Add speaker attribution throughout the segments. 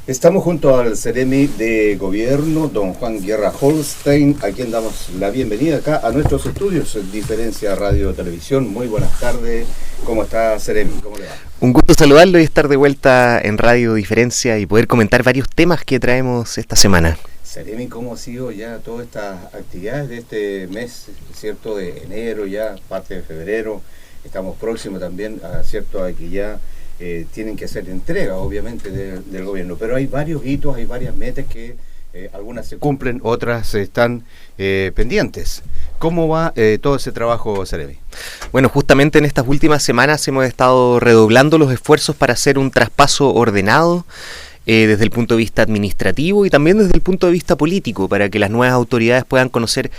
Speaker 1: Estamos junto al Ceremi de Gobierno, don Juan Guerra Holstein, a quien damos la bienvenida acá a nuestros estudios en Diferencia Radio Televisión. Muy buenas tardes. ¿Cómo está, Ceremi? ¿Cómo le va?
Speaker 2: Un gusto saludarlo y estar de vuelta en Radio Diferencia y poder comentar varios temas que traemos esta semana.
Speaker 1: Ceremi, ¿cómo ha sido ya todas estas actividades de este mes, cierto, de enero, ya parte de febrero? Estamos próximos también, cierto, a que ya tienen que hacer entrega, obviamente, del gobierno. Pero hay varios hitos, hay varias metas que algunas se cumplen, otras están pendientes. ¿Cómo va todo ese trabajo, Ceremi?
Speaker 2: Bueno, justamente en estas últimas semanas hemos estado redoblando los esfuerzos para hacer un traspaso ordenado desde el punto de vista administrativo y también desde el punto de vista político, para que las nuevas autoridades puedan conocer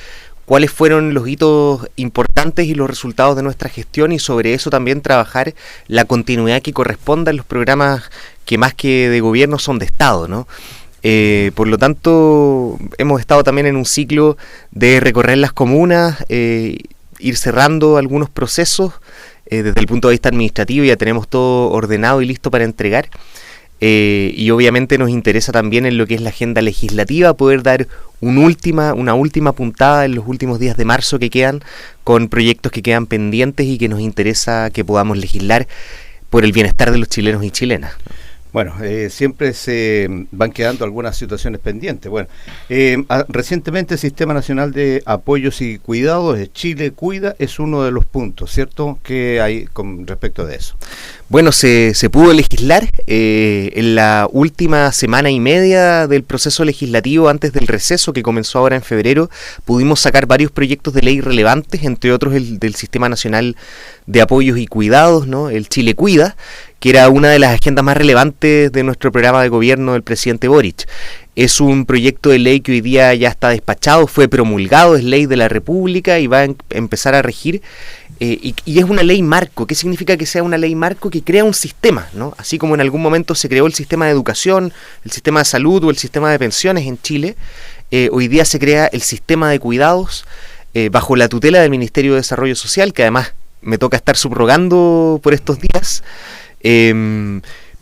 Speaker 2: cuáles fueron los hitos importantes y los resultados de nuestra gestión, y sobre eso también trabajar la continuidad que corresponda en los programas que más que de gobierno son de Estado, ¿no? Por lo tanto, hemos estado también en un ciclo de recorrer las comunas, ir cerrando algunos procesos. Desde el punto de vista administrativo ya tenemos todo ordenado y listo para entregar. Y obviamente nos interesa también en lo que es la agenda legislativa poder dar una última puntada en los últimos días de marzo que quedan, con proyectos que quedan pendientes y que nos interesa que podamos legislar por el bienestar de los chilenos y chilenas.
Speaker 1: Bueno, siempre se van quedando algunas situaciones pendientes. Bueno, recientemente el Sistema Nacional de Apoyos y Cuidados de Chile Cuida es uno de los puntos, ¿cierto? ¿Qué hay con respecto de eso?
Speaker 2: Bueno, se pudo legislar en la última semana y media del proceso legislativo antes del receso que comenzó ahora en febrero. Pudimos sacar varios proyectos de ley relevantes, entre otros el del Sistema Nacional de Apoyos y Cuidados, ¿no? El Chile Cuida, que era una de las agendas más relevantes de nuestro programa de gobierno del presidente Boric. Es un proyecto de ley que hoy día ya está despachado, fue promulgado, es ley de la República y va a empezar a regir. Y es una ley marco. ¿Qué significa que sea una ley marco? Que crea un sistema, ¿no? Así como en algún momento se creó el sistema de educación, el sistema de salud o el sistema de pensiones en Chile, hoy día se crea el sistema de cuidados bajo la tutela del Ministerio de Desarrollo Social, que además me toca estar subrogando por estos días,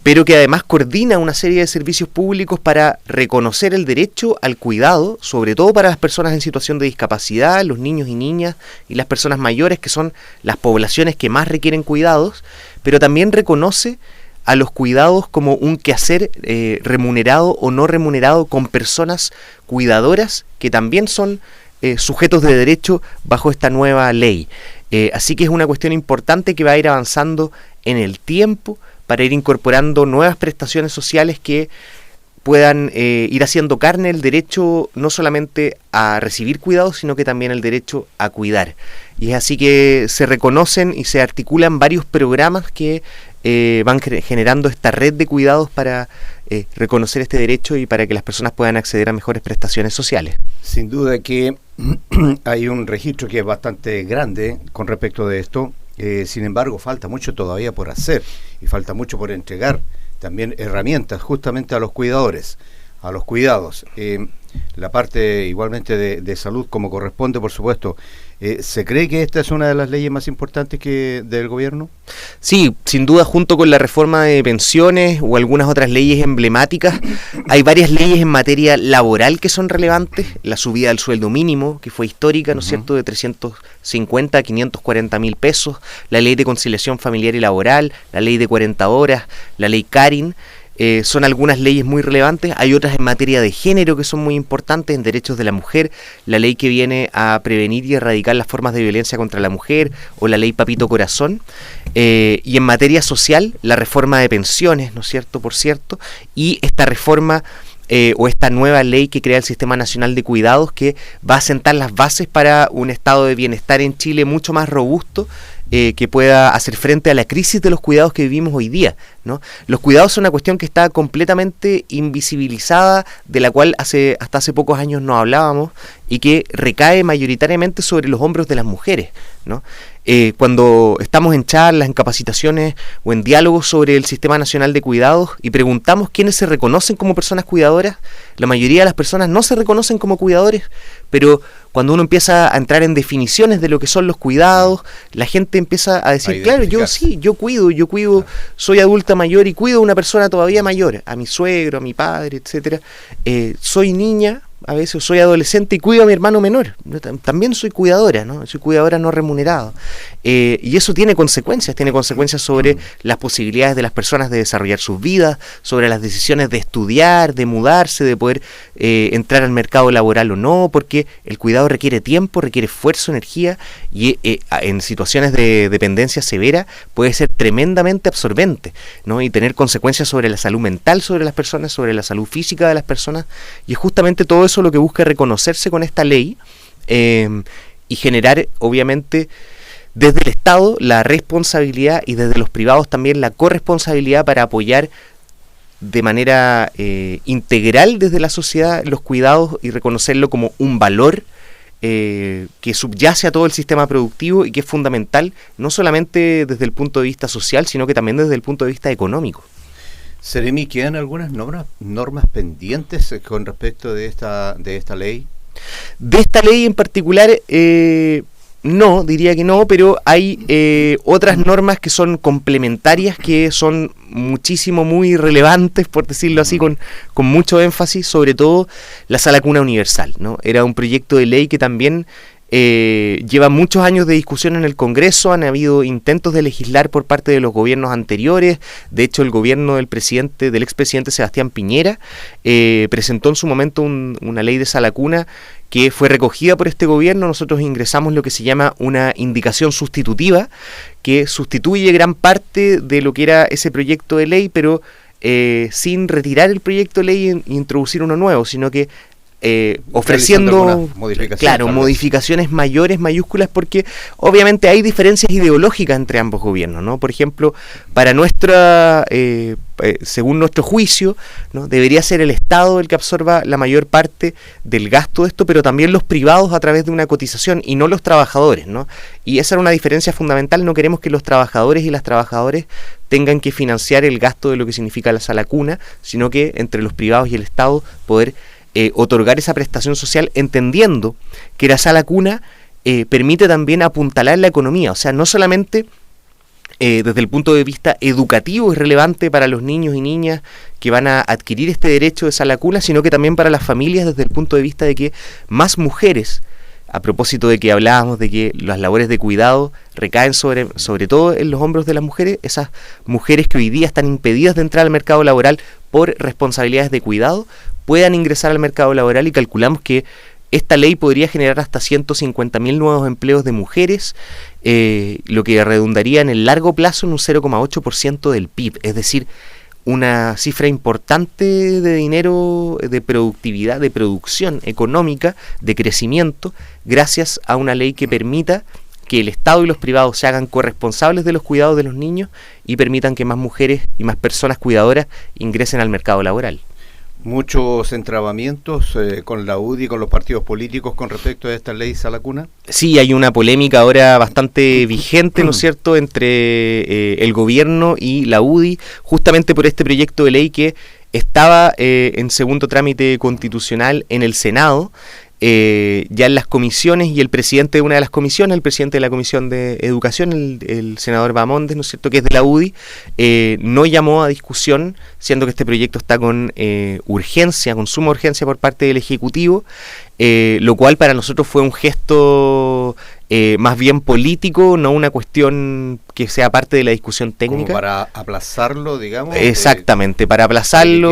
Speaker 2: pero que además coordina una serie de servicios públicos para reconocer el derecho al cuidado, sobre todo para las personas en situación de discapacidad, los niños y niñas y las personas mayores, que son las poblaciones que más requieren cuidados, pero también reconoce a los cuidados como un quehacer remunerado o no remunerado con personas cuidadoras que también son sujetos de derecho bajo esta nueva ley. Así que es una cuestión importante que va a ir avanzando en el tiempo para ir incorporando nuevas prestaciones sociales que puedan ir haciendo carne el derecho no solamente a recibir cuidados, sino que también el derecho a cuidar. Y es así que se reconocen y se articulan varios programas que van generando esta red de cuidados para reconocer este derecho y para que las personas puedan acceder a mejores prestaciones sociales.
Speaker 1: Sin duda que hay un registro que es bastante grande con respecto de esto. Sin embargo, falta mucho todavía por hacer y falta mucho por entregar también herramientas justamente a los cuidadores, a los cuidados. La parte igualmente de salud como corresponde, por supuesto. ¿Se cree que esta es una de las leyes más importantes del gobierno?
Speaker 2: Sí, sin duda, junto con la reforma de pensiones o algunas otras leyes emblemáticas, hay varias leyes en materia laboral que son relevantes. La subida del sueldo mínimo, que fue histórica, ¿no es cierto?, de 350 a 540 mil pesos, la ley de conciliación familiar y laboral, la ley de 40 horas, la ley Carin. Son algunas leyes muy relevantes. Hay otras en materia de género que son muy importantes, en derechos de la mujer, la ley que viene a prevenir y erradicar las formas de violencia contra la mujer, o la ley Papito Corazón, y en materia social, la reforma de pensiones, ¿no es cierto?, por cierto, y esta reforma o esta nueva ley que crea el Sistema Nacional de Cuidados, que va a sentar las bases para un estado de bienestar en Chile mucho más robusto, que pueda hacer frente a la crisis de los cuidados que vivimos hoy día, ¿no? Los cuidados son una cuestión que está completamente invisibilizada, de la cual hasta hace pocos años no hablábamos, y que recae mayoritariamente sobre los hombros de las mujeres, ¿no? Cuando estamos en charlas, en capacitaciones o en diálogos sobre el Sistema Nacional de Cuidados y preguntamos quiénes se reconocen como personas cuidadoras, la mayoría de las personas no se reconocen como cuidadores, pero cuando uno empieza a entrar en definiciones de lo que son los cuidados, la gente gente empieza a decir, claro, yo cuido, soy adulta mayor y cuido a una persona todavía mayor, a mi suegro, a mi padre, etcétera. Soy niña, a veces soy adolescente y cuido a mi hermano menor. También soy cuidadora, ¿no? Soy cuidadora no remunerada. Y eso tiene consecuencias sobre las posibilidades de las personas de desarrollar sus vidas, sobre las decisiones de estudiar, de mudarse, de poder entrar al mercado laboral o no, porque el cuidado requiere tiempo, requiere esfuerzo, energía, y en situaciones de dependencia severa puede ser tremendamente absorbente, ¿no? Y tener consecuencias sobre la salud mental sobre las personas, sobre la salud física de las personas, y es justamente todo eso lo que busca reconocerse con esta ley, y generar, obviamente, desde el Estado la responsabilidad y desde los privados también la corresponsabilidad para apoyar de manera integral desde la sociedad los cuidados y reconocerlo como un valor que subyace a todo el sistema productivo y que es fundamental no solamente desde el punto de vista social, sino que también desde el punto de vista económico.
Speaker 1: Seremi, ¿quedan algunas normas pendientes con respecto de esta ley?
Speaker 2: De esta ley en particular, no, diría que no, pero hay otras normas que son complementarias, que son muy relevantes, por decirlo así, con mucho énfasis, sobre todo la Sala Cuna Universal, ¿no? Era un proyecto de ley que también lleva muchos años de discusión en el Congreso. Han habido intentos de legislar por parte de los gobiernos anteriores. De hecho, el gobierno del expresidente Sebastián Piñera presentó en su momento una ley de Sala Cuna que fue recogida por este gobierno. Nosotros ingresamos lo que se llama una indicación sustitutiva, que sustituye gran parte de lo que era ese proyecto de ley, pero sin retirar el proyecto de ley e introducir uno nuevo, sino que ofreciendo modificaciones mayores, mayúsculas, porque obviamente hay diferencias ideológicas entre ambos gobiernos, ¿no? Por ejemplo, para según nuestro juicio, ¿no?, debería ser el Estado el que absorba la mayor parte del gasto de esto, pero también los privados a través de una cotización y no los trabajadores, ¿no? Y esa era una diferencia fundamental. No queremos que los trabajadores y las trabajadoras tengan que financiar el gasto de lo que significa la Sala Cuna, sino que entre los privados y el Estado poder otorgar esa prestación social, entendiendo que la Sala Cuna permite también apuntalar la economía. O sea, no solamente desde el punto de vista educativo es relevante para los niños y niñas que van a adquirir este derecho de Sala Cuna, sino que también para las familias desde el punto de vista de que más mujeres, a propósito de que hablábamos de que las labores de cuidado recaen sobre todo en los hombros de las mujeres, esas mujeres que hoy día están impedidas de entrar al mercado laboral por responsabilidades de cuidado, puedan ingresar al mercado laboral, y calculamos que esta ley podría generar hasta 150.000 nuevos empleos de mujeres, lo que redundaría en el largo plazo en un 0,8% del PIB, es decir, una cifra importante de dinero, de productividad, de producción económica, de crecimiento, gracias a una ley que permita que el Estado y los privados se hagan corresponsables de los cuidados de los niños y permitan que más mujeres y más personas cuidadoras ingresen al mercado laboral.
Speaker 1: ¿Muchos entrabamientos con la UDI y con los partidos políticos con respecto a esta ley Sala Cuna?
Speaker 2: Sí, hay una polémica ahora bastante vigente, ¿no es cierto?, entre el gobierno y la UDI, justamente por este proyecto de ley que estaba en segundo trámite constitucional en el Senado, ya en las comisiones, y el presidente de una de las comisiones, el presidente de la Comisión de Educación, el senador Bamondes, ¿no es cierto?, que es de la UDI, no llamó a discusión, siendo que este proyecto está con urgencia, con suma urgencia por parte del Ejecutivo, lo cual para nosotros fue un gesto más bien político, no una cuestión que sea parte de la discusión técnica.
Speaker 1: Como para aplazarlo, digamos.
Speaker 2: Exactamente, para aplazarlo.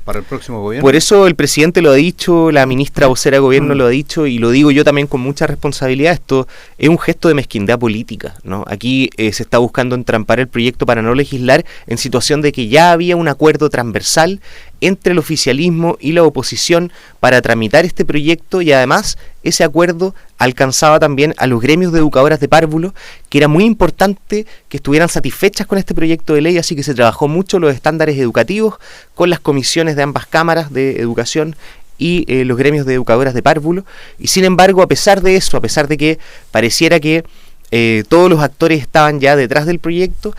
Speaker 1: Para el próximo gobierno.
Speaker 2: Por eso el presidente lo ha dicho, la ministra vocera de gobierno lo ha dicho, y lo digo yo también con mucha responsabilidad. Esto es un gesto de mezquindad política, ¿no? Aquí se está buscando entrampar el proyecto para no legislar en situación de que ya había un acuerdo transversal entre el oficialismo y la oposición para tramitar este proyecto, y además ese acuerdo alcanzaba también a los gremios de educadoras de párvulos, que era muy importante que estuvieran satisfechas con este proyecto de ley, así que se trabajó mucho los estándares educativos con las comisiones de ambas cámaras de educación y los gremios de educadoras de párvulos, y sin embargo, a pesar de eso, a pesar de que pareciera que todos los actores estaban ya detrás del proyecto,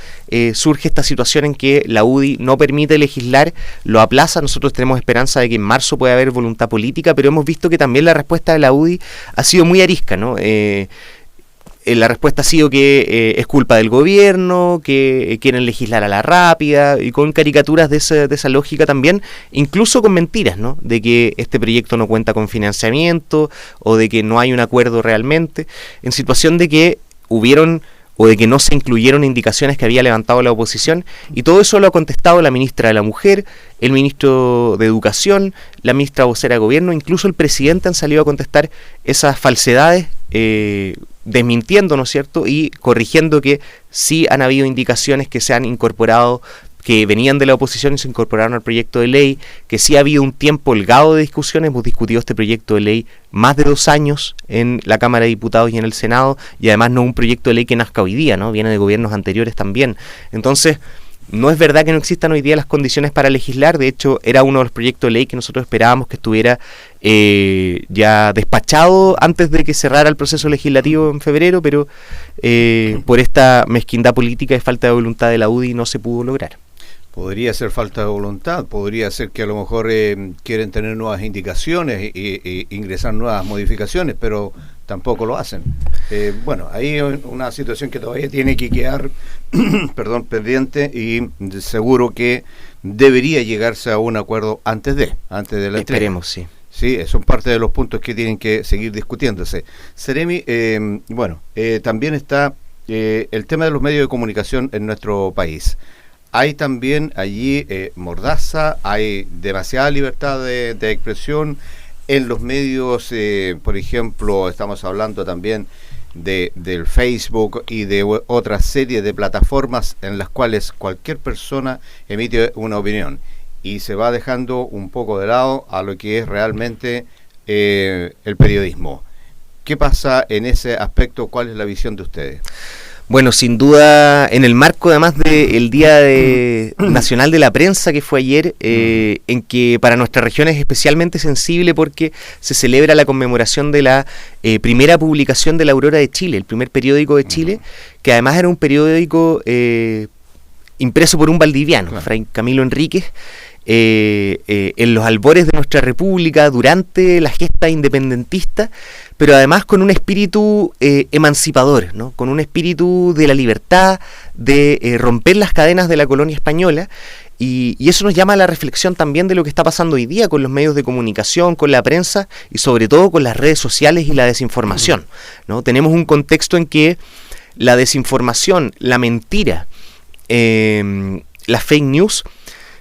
Speaker 2: surge esta situación en que la UDI no permite legislar, lo aplaza. Nosotros tenemos esperanza de que en marzo pueda haber voluntad política, pero hemos visto que también la respuesta de la UDI ha sido muy arisca, ¿no? la respuesta ha sido que es culpa del gobierno, que quieren legislar a la rápida, y con caricaturas de esa lógica también, incluso con mentiras, ¿no? De que este proyecto no cuenta con financiamiento, o de que no hay un acuerdo realmente, en situación de que hubieron o de que no se incluyeron indicaciones que había levantado la oposición, y todo eso lo ha contestado la ministra de la Mujer, el ministro de Educación, la ministra vocera de Gobierno, incluso el presidente han salido a contestar esas falsedades, desmintiendo, ¿no es cierto?, y corrigiendo que sí han habido indicaciones que se han incorporado, que venían de la oposición y se incorporaron al proyecto de ley, que sí ha habido un tiempo holgado de discusión. Hemos discutido este proyecto de ley más de 2 años en la Cámara de Diputados y en el Senado, y además no un proyecto de ley que nazca hoy día, ¿no? Viene de gobiernos anteriores también. Entonces, no es verdad que no existan hoy día las condiciones para legislar. De hecho, era uno de los proyectos de ley que nosotros esperábamos que estuviera ya despachado antes de que cerrara el proceso legislativo en febrero, pero por esta mezquindad política y falta de voluntad de la UDI no se pudo lograr.
Speaker 1: Podría ser falta de voluntad, podría ser que a lo mejor quieren tener nuevas indicaciones e ingresar nuevas modificaciones, pero tampoco lo hacen. Bueno, ahí hay una situación que todavía tiene que quedar pendiente, y seguro que debería llegarse a un acuerdo antes de la entrega.
Speaker 2: Esperemos, sí.
Speaker 1: Sí, son parte de los puntos que tienen que seguir discutiéndose. Seremi, también está el tema de los medios de comunicación en nuestro país. Hay también allí mordaza, hay demasiada libertad de expresión en los medios, por ejemplo, estamos hablando también del Facebook y de otra serie de plataformas en las cuales cualquier persona emite una opinión, y se va dejando un poco de lado a lo que es realmente el periodismo. ¿Qué pasa en ese aspecto? ¿Cuál es la visión de ustedes?
Speaker 2: Bueno, sin duda, en el marco además del Día Nacional de la Prensa, que fue ayer, en que para nuestra región es especialmente sensible porque se celebra la conmemoración de la primera publicación de La Aurora de Chile, el primer periódico de Chile, que además era un periódico impreso por un valdiviano, claro, Fray Camilo Enríquez, en los albores de nuestra república, durante la gesta independentista, pero además con un espíritu emancipador, ¿no? Con un espíritu de la libertad, de romper las cadenas de la colonia española, y eso nos llama a la reflexión también de lo que está pasando hoy día con los medios de comunicación, con la prensa y sobre todo con las redes sociales y la desinformación, ¿no? Tenemos un contexto en que la desinformación, la mentira, las fake news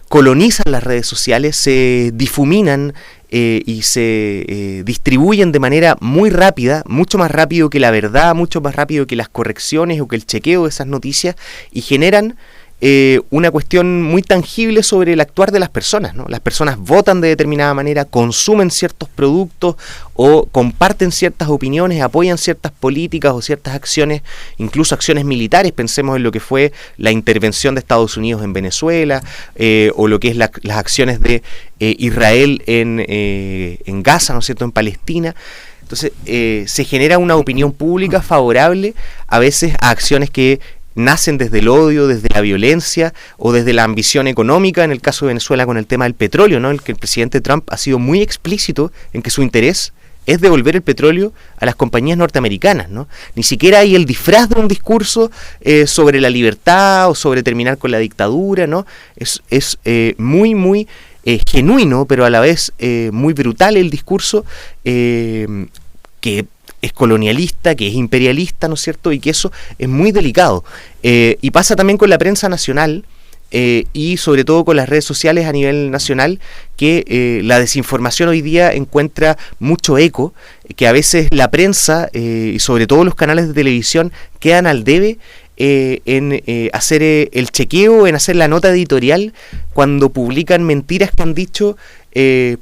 Speaker 2: colonizan las redes sociales, se difuminan y se distribuyen de manera muy rápida, mucho más rápido que la verdad, mucho más rápido que las correcciones o que el chequeo de esas noticias, y generan una cuestión muy tangible sobre el actuar de las personas, ¿no? Las personas votan de determinada manera, consumen ciertos productos o comparten ciertas opiniones, apoyan ciertas políticas o ciertas acciones, incluso acciones militares. Pensemos en lo que fue la intervención de Estados Unidos en Venezuela, o lo que es las acciones de Israel en Gaza, ¿no es cierto?, en Palestina. Entonces se genera una opinión pública favorable a veces a acciones que nacen desde el odio, desde la violencia o desde la ambición económica, en el caso de Venezuela con el tema del petróleo, ¿no? El que el presidente Trump ha sido muy explícito en que su interés es devolver el petróleo a las compañías norteamericanas, ¿no? Ni siquiera hay el disfraz de un discurso sobre la libertad o sobre terminar con la dictadura, ¿no? Es muy genuino, pero a la vez muy brutal el discurso, que es colonialista, que es imperialista, ¿no es cierto?, y que eso es muy delicado. Y pasa también con la prensa nacional, y sobre todo con las redes sociales a nivel nacional, que la desinformación hoy día encuentra mucho eco, que a veces la prensa y sobre todo los canales de televisión quedan al debe en hacer el chequeo, en hacer la nota editorial cuando publican mentiras que han dicho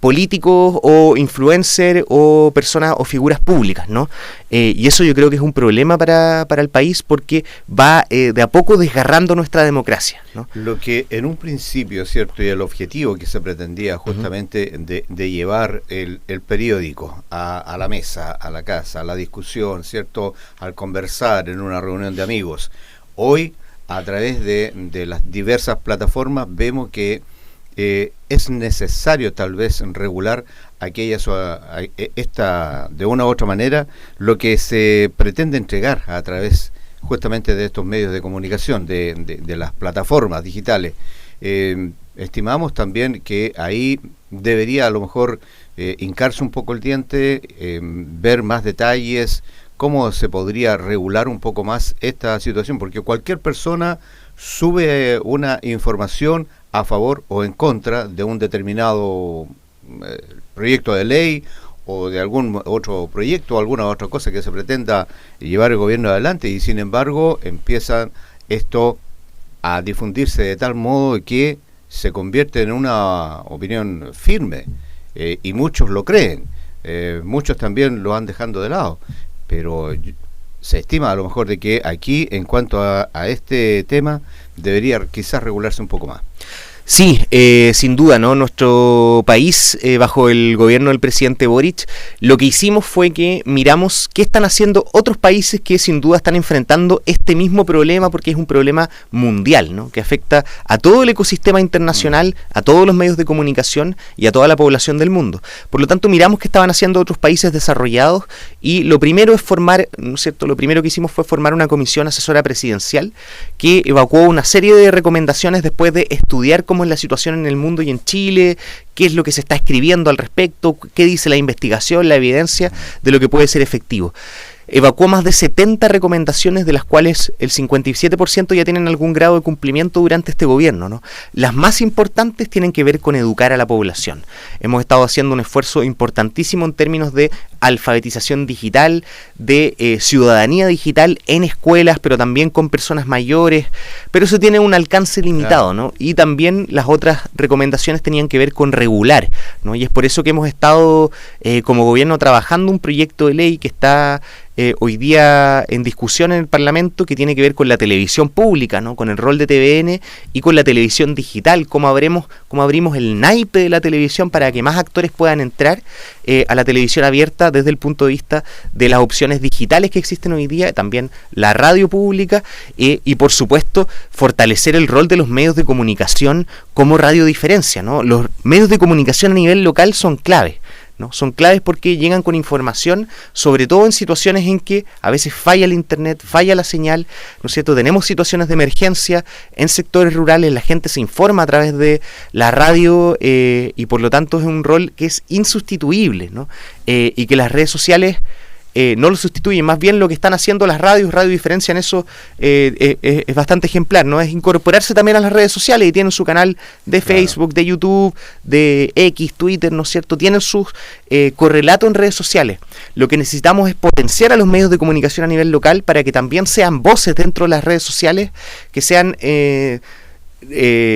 Speaker 2: políticos o influencers o personas o figuras públicas, ¿no? Y eso yo creo que es un problema para el país, porque va de a poco desgarrando nuestra democracia, ¿no?
Speaker 1: Lo que en un principio, ¿cierto?, y el objetivo que se pretendía justamente de llevar el periódico a la mesa, a la casa, a la discusión, ¿cierto?, al conversar en una reunión de amigos, hoy a través de las diversas plataformas vemos que es necesario tal vez regular de una u otra manera lo que se pretende entregar a través justamente de estos medios de comunicación, de las plataformas digitales. Estimamos también que ahí debería a lo mejor hincarse un poco el diente, ver más detalles, cómo se podría regular un poco más esta situación, porque cualquier persona sube una información a favor o en contra de un determinado proyecto de ley o de algún otro proyecto o alguna otra cosa que se pretenda llevar el gobierno adelante, y sin embargo empiezan esto a difundirse de tal modo que se convierte en una opinión firme, y muchos lo creen, muchos también lo van dejando de lado, pero se estima a lo mejor de que aquí, en cuanto a este tema, debería quizás regularse un poco más.
Speaker 2: Sí, sin duda, ¿no? Nuestro país, bajo el gobierno del presidente Boric, lo que hicimos fue que miramos qué están haciendo otros países que sin duda están enfrentando este mismo problema, porque es un problema mundial, ¿no? Que afecta a todo el ecosistema internacional, a todos los medios de comunicación y a toda la población del mundo. Por lo tanto, miramos qué estaban haciendo otros países desarrollados, y lo primero es formar, ¿no es cierto? Lo primero que hicimos fue formar una comisión asesora presidencial que evacuó una serie de recomendaciones después de estudiar cómo es la situación en el mundo y en Chile, qué es lo que se está escribiendo al respecto, qué dice la investigación, la evidencia de lo que puede ser efectivo. Evacuó más de 70 recomendaciones, de las cuales el 57% ya tienen algún grado de cumplimiento durante este gobierno, ¿no? Las más importantes tienen que ver con educar a la población. Hemos estado haciendo un esfuerzo importantísimo en términos de alfabetización digital, de ciudadanía digital en escuelas, pero también con personas mayores, pero eso tiene un alcance limitado, ¿no? Y también las otras recomendaciones tenían que ver con regular, ¿no? Y es por eso que hemos estado como gobierno trabajando un proyecto de ley que está hoy día en discusión en el Parlamento, que tiene que ver con la televisión pública, ¿no? Con el rol de TVN y con la televisión digital, cómo abrimos el naipe de la televisión para que más actores puedan entrar a la televisión abierta desde el punto de vista de las opciones digitales que existen hoy día, también la radio pública, y por supuesto fortalecer el rol de los medios de comunicación como radiodiferencia, ¿no? Los medios de comunicación a nivel local son claves, ¿no? Son claves porque llegan con información, sobre todo en situaciones en que a veces falla el internet, falla la señal, ¿no es cierto? Tenemos situaciones de emergencia en sectores rurales, la gente se informa a través de la radio, y por lo tanto es un rol que es insustituible, ¿no? Y que las redes sociales no lo sustituyen, más bien lo que están haciendo las radios, Radio Diferencia en eso es bastante ejemplar, ¿no? Es incorporarse también a las redes sociales, y tienen su canal de Facebook, de YouTube, de X, Twitter, ¿no es cierto? Tienen sus correlatos en redes sociales. Lo que necesitamos es potenciar a los medios de comunicación a nivel local para que también sean voces dentro de las redes sociales, que sean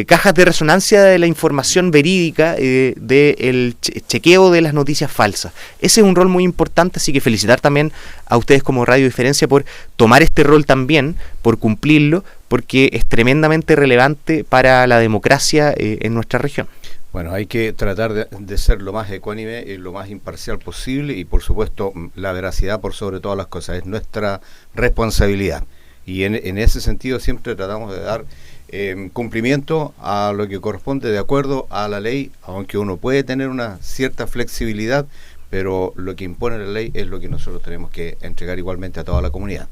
Speaker 2: cajas de resonancia de la información verídica, del chequeo de las noticias falsas. Ese es un rol muy importante, así que felicitar también a ustedes como Radio Diferencia por tomar este rol también, por cumplirlo, porque es tremendamente relevante para la democracia en nuestra región.
Speaker 1: Bueno, hay que tratar de ser lo más ecuánime y lo más imparcial posible, y por supuesto la veracidad por sobre todas las cosas es nuestra responsabilidad, y en ese sentido siempre tratamos de dar cumplimiento a lo que corresponde de acuerdo a la ley, aunque uno puede tener una cierta flexibilidad, pero lo que impone la ley es lo que nosotros tenemos que entregar igualmente a toda la comunidad.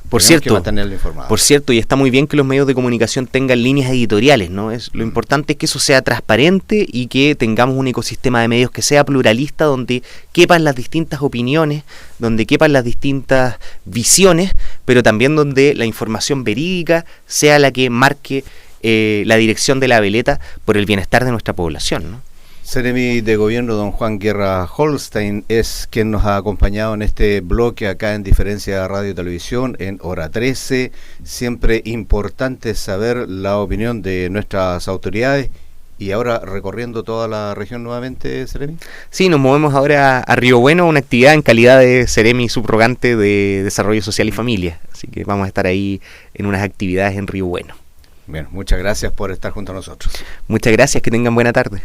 Speaker 2: Por cierto, y está muy bien que los medios de comunicación tengan líneas editoriales, ¿no? Lo importante es que eso sea transparente y que tengamos un ecosistema de medios que sea pluralista, donde quepan las distintas opiniones, donde quepan las distintas visiones, pero también donde la información verídica sea la que marque la dirección de la veleta por el bienestar de nuestra población, ¿no?
Speaker 1: Seremi de Gobierno, don Juan Guerra Holstein, es quien nos ha acompañado en este bloque acá en Diferencia Radio y Televisión en Hora 13. Siempre importante saber la opinión de nuestras autoridades. Y ahora recorriendo toda la región nuevamente, Seremi.
Speaker 2: Sí, nos movemos ahora a Río Bueno, una actividad en calidad de Seremi subrogante de Desarrollo Social y Familia. Así que vamos a estar ahí en unas actividades en Río Bueno.
Speaker 1: Bien, muchas gracias por estar junto a nosotros.
Speaker 2: Muchas gracias, que tengan buena tarde.